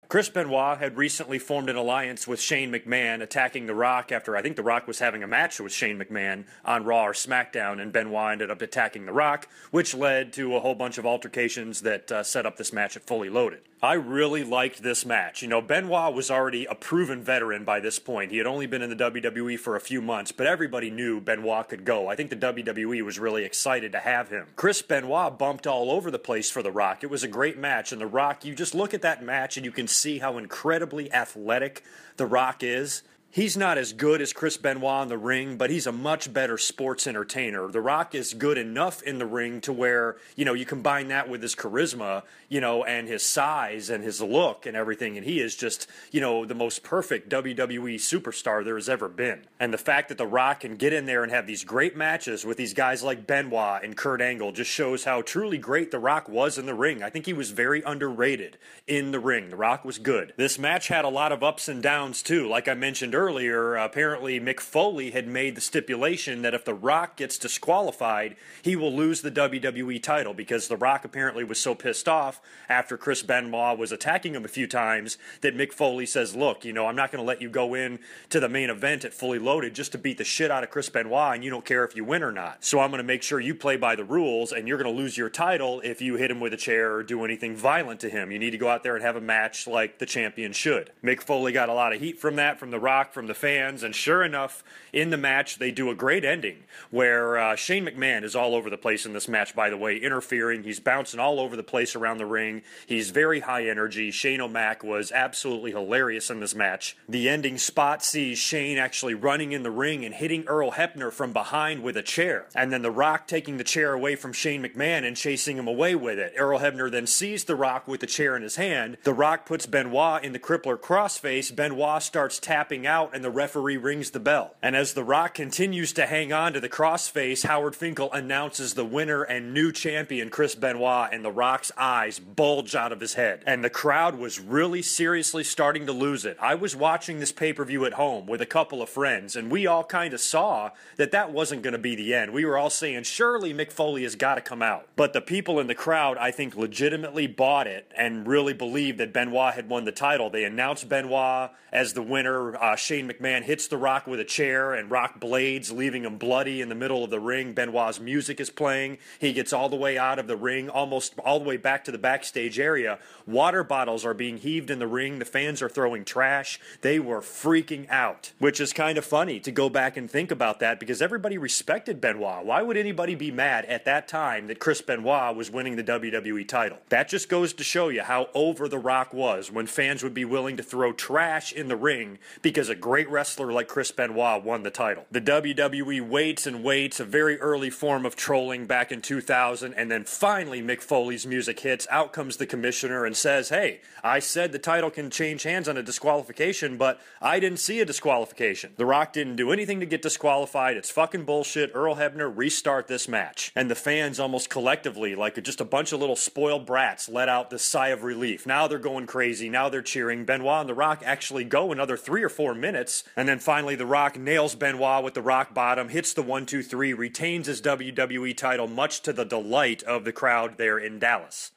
Chris Benoit had recently formed an alliance with Shane McMahon, attacking The Rock after I think The Rock was having a match with Shane McMahon on Raw or SmackDown, and Benoit ended up attacking The Rock, which led to a whole bunch of altercations that set up this match at Fully Loaded. I really liked this match. You know, Benoit was already a proven veteran by this point. He had only been in the WWE for a few months, but everybody knew Benoit could go. I think the WWE was really excited to have him. Chris Benoit bumped all over the place for The Rock. It was a great match, and The Rock, you just look at that match and you can see how incredibly athletic The Rock is. He's not as good as Chris Benoit in the ring, but he's a much better sports entertainer. The Rock is good enough in the ring to where, you know, you combine that with his charisma, you know, and his size and his look and everything, and he is just, you know, the most perfect WWE superstar there has ever been. And the fact that The Rock can get in there and have these great matches with these guys like Benoit and Kurt Angle just shows how truly great The Rock was in the ring. I think he was very underrated in the ring. The Rock was good. This match had a lot of ups and downs, too. Like I mentioned earlier, apparently Mick Foley had made the stipulation that if The Rock gets disqualified, he will lose the WWE title, because The Rock apparently was so pissed off after Chris Benoit was attacking him a few times that Mick Foley says, look, you know, I'm not going to let you go in to the main event at Fully Loaded just to beat the shit out of Chris Benoit, and you don't care if you win or not. So I'm going to make sure you play by the rules, and you're going to lose your title if you hit him with a chair or do anything violent to him. You need to go out there and have a match like the champion should. Mick Foley got a lot of heat from that, from The Rock, from the fans, and sure enough, in the match, they do a great ending where Shane McMahon is all over the place in this match, by the way, interfering. He's bouncing all over the place around the ring. He's very high energy. Shane O'Mac was absolutely hilarious in this match. The ending spot sees Shane actually running in the ring and hitting Earl Hebner from behind with a chair. And then The Rock taking the chair away from Shane McMahon and chasing him away with it. Earl Hebner then sees The Rock with the chair in his hand. The Rock puts Benoit in the crippler crossface. Benoit starts tapping out, and the referee rings the bell. And as The Rock continues to hang on to the crossface, Howard Finkel announces the winner and new champion Chris Benoit, and The Rock's eyes bulge out of his head. And the crowd was really seriously starting to lose it. I was watching this pay-per-view at home with a couple of friends, and we all kind of saw that that wasn't going to be the end. We were all saying, surely Mick Foley has got to come out. But the people in the crowd, I think, legitimately bought it and really believed that Benoit had won the title. They announced Benoit as the winner. Shane McMahon hits The Rock with a chair, and Rock blades, leaving him bloody in the middle of the ring. Benoit's music is playing. He gets all the way out of the ring, almost all the way back to the backstage area. Water bottles are being heaved in the ring. The fans are throwing trash. They were freaking out, which is kind of funny to go back and think about that, because everybody respected Benoit. Why would anybody be mad at that time that Chris Benoit was winning the WWE title? That just goes to show you how over The Rock was, when fans would be willing to throw trash in the ring because a great wrestler like Chris Benoit won the title. The WWE waits and waits, a very early form of trolling back in 2000, and then finally Mick Foley's music hits. Out comes the commissioner and says, hey, I said the title can change hands on a disqualification, but I didn't see a disqualification. The Rock didn't do anything to get disqualified. It's fucking bullshit. Earl Hebner, restart this match. And the fans almost collectively, like just a bunch of little spoiled brats, let out this sigh of relief. Now they're going crazy. Now they're cheering. Benoit and The Rock actually go another 3 or 4 minutes, and then finally The Rock nails Benoit with the rock bottom, hits the 1, 2, 3, retains his WWE title, much to the delight of the crowd there in Dallas.